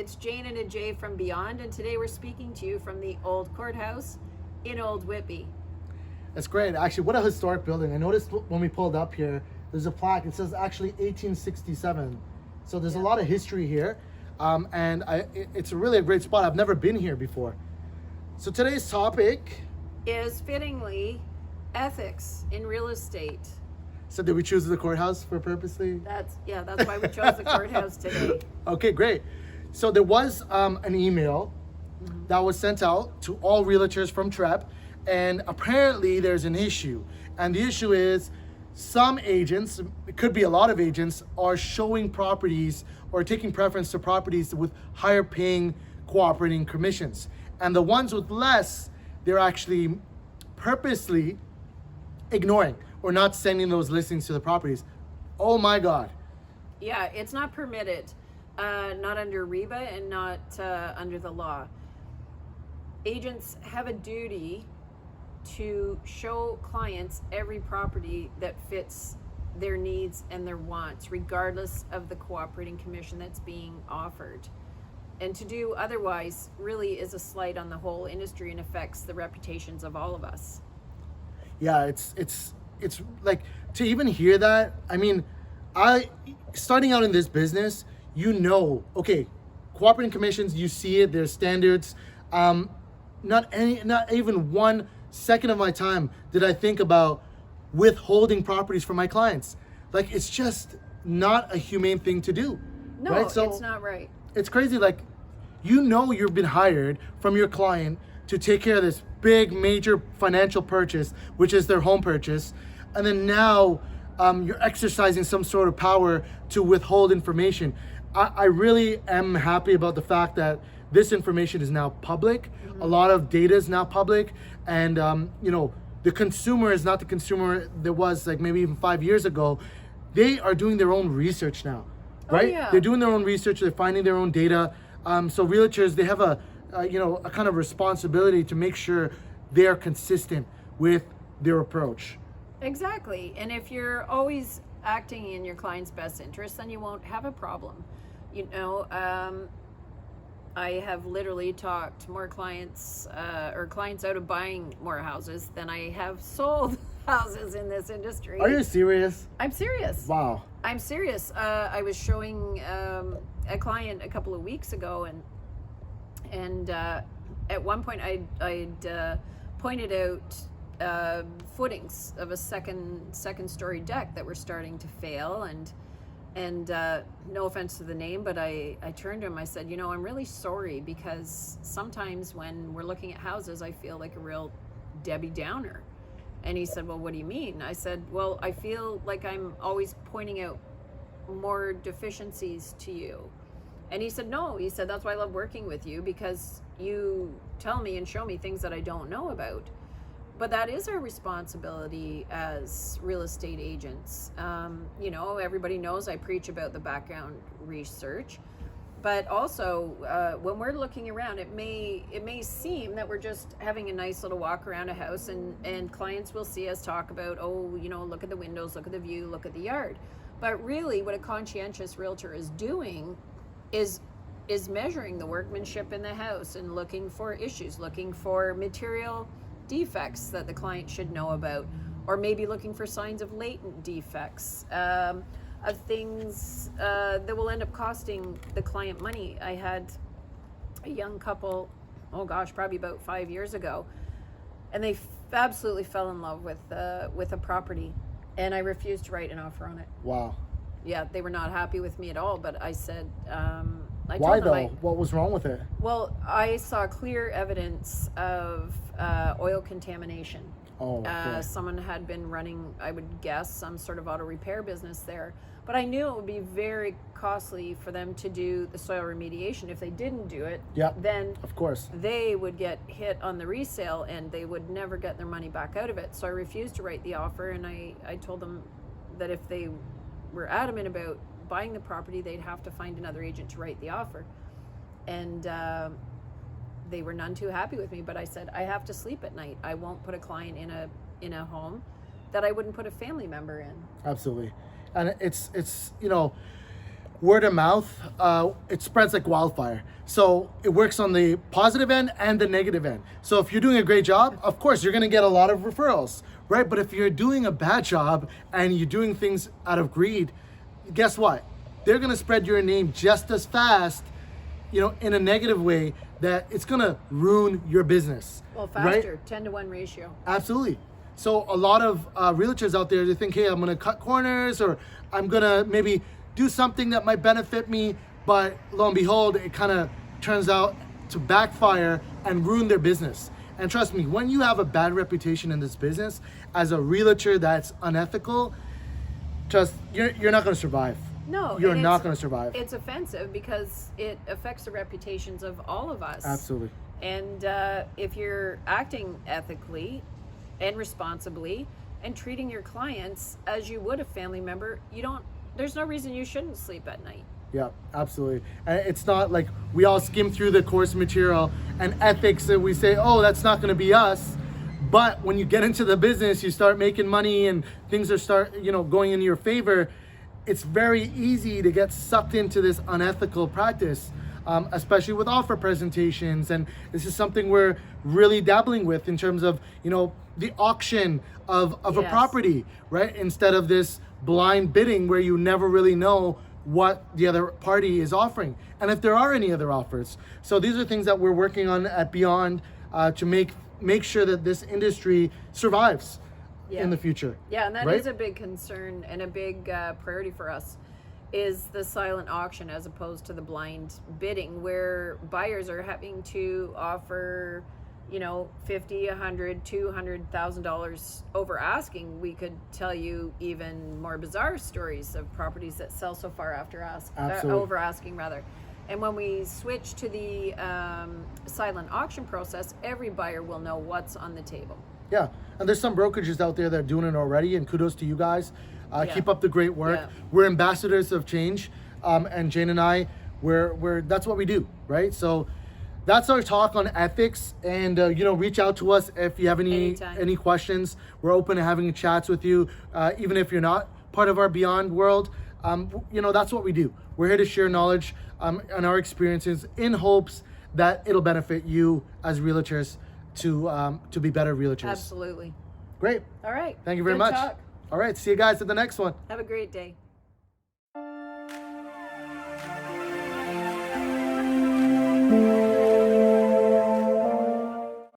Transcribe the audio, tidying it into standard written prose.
It's Jane and a Jay from Beyond, and today we're speaking to you from the old courthouse in Old Whitby. That's great. Actually, what a historic building. I noticed when we pulled up here, there's a plaque. It says actually 1867. So there's a lot of history here. It's really a great spot. I've never been here before. So today's topic Is fittingly ethics in real estate. So did we choose the courthouse for purposely? That's why we chose the courthouse today. Okay, great. So there was an email that was sent out to all realtors from TREP, and apparently there's an issue. And the issue is some agents, it could be a lot of agents, are showing properties or taking preference to properties with higher paying cooperating commissions. And the ones with less, they're actually purposely ignoring or not sending those listings to the properties. Oh my God. Yeah, it's not permitted, not under REBA and not under the law. Agents have a duty to show clients every property that fits their needs and their wants, regardless of the cooperating commission that's being offered. And to do otherwise really is a slight on the whole industry and affects the reputations of all of us. Yeah, it's like, to even hear that, I mean, starting out in this business, okay, cooperating commissions, you see it, there's standards. Not even 1 second of my time did I think about withholding properties from my clients. Like, it's just not a humane thing to do. No, right? So it's not right. it's crazy. Like, you've been hired from your client to take care of this big major financial purchase, which is their home purchase, and then now you're exercising some sort of power to withhold information. I really am happy about the fact that this information is now public. Mm-hmm. A lot of data is now public, and the consumer is not the consumer that was like maybe even 5 years ago. They are doing their own research now, right? Oh, yeah. They're doing their own research. They're finding their own data. So realtors, they have a kind of responsibility to make sure they are consistent with their approach. Exactly. And if you're always acting in your client's best interest, then you won't have a problem. I have literally talked more clients or clients out of buying more houses than I have sold houses in this industry. Are you serious? I'm serious. Wow. I'm serious. I was showing a client a couple of weeks ago, and at one point I'd pointed out footings of a second story deck that were starting to fail, and no offense to the name, but I turned to him, I said, I'm really sorry, because sometimes when we're looking at houses, I feel like a real Debbie Downer. And he said, well, what do you mean? I said, well, I feel like I'm always pointing out more deficiencies to you. And he said, no. He said, that's why I love working with you, because you tell me and show me things that I don't know about. But that is our responsibility as real estate agents. Everybody knows I preach about the background research, but also when we're looking around, it may seem that we're just having a nice little walk around a house, and clients will see us talk about, look at the windows, look at the view, look at the yard. But really, what a conscientious realtor is doing is measuring the workmanship in the house and looking for issues, looking for material defects that the client should know about, or maybe looking for signs of latent defects, of things that will end up costing the client money. I had a young couple, probably about 5 years ago, and they absolutely fell in love with a property, and I refused to write an offer on it. Wow. Yeah, they were not happy with me at all, but I said, why though? What was wrong with it? Well, I saw clear evidence of oil contamination. Oh, okay. Someone had been running, I would guess, some sort of auto repair business there. But I knew it would be very costly for them to do the soil remediation. If they didn't do it, then of course they would get hit on the resale and they would never get their money back out of it. So I refused to write the offer, and I told them that if they were adamant about buying the property, they'd have to find another agent to write the offer. And they were none too happy with me, but I said, I have to sleep at night. I won't put a client in a home that I wouldn't put a family member in. Absolutely. And it's word of mouth, it spreads like wildfire. So it works on the positive end and the negative end. So if you're doing a great job, of course, you're going to get a lot of referrals, right? But if you're doing a bad job and you're doing things out of greed, guess what? They're going to spread your name just as fast, in a negative way, that it's going to ruin your business. Well, right? faster, 10-to-1 ratio. Absolutely. So a lot of realtors out there, they think, hey, I'm going to cut corners, or I'm going to maybe do something that might benefit me, but lo and behold, it kind of turns out to backfire and ruin their business. And trust me, when you have a bad reputation in this business as a realtor that's unethical, you're not going to survive. No, you're not going to survive. It's offensive because it affects the reputations of all of us. Absolutely. And if you're acting ethically and responsibly and treating your clients as you would a family member, there's no reason you shouldn't sleep at night. Yeah, absolutely. And it's not like we all skim through the course material and ethics and we say, oh, that's not going to be us. But when you get into the business, you start making money and things going in your favor. It's very easy to get sucked into this unethical practice, especially with offer presentations. And this is something we're really dabbling with in terms of, the auction of a property, right? Instead of this blind bidding where you never really know what the other party is offering and if there are any other offers. So these are things that we're working on at Beyond to make sure that this industry survives in the future. Yeah, and that right? is a big concern and a big priority for us, is the silent auction as opposed to the blind bidding, where buyers are having to offer $50, $100, $200,000 over asking. We could tell you even more bizarre stories of properties that sell so far over asking rather. And when we switch to the silent auction process, every buyer will know what's on the table. Yeah, and there's some brokerages out there that are doing it already, and kudos to you guys. Keep up the great work. Yeah. We're ambassadors of change, and Jane and I, we're that's what we do, right? So that's our talk on ethics, and reach out to us if you have any questions. We're open to having chats with you, even if you're not part of our Beyond world. That's what we do. We're here to share knowledge and our experiences in hopes that it'll benefit you as realtors to be better realtors. Absolutely. Great. All right. Thank you very Good much. Talk. All right. See you guys at the next one. Have a great day.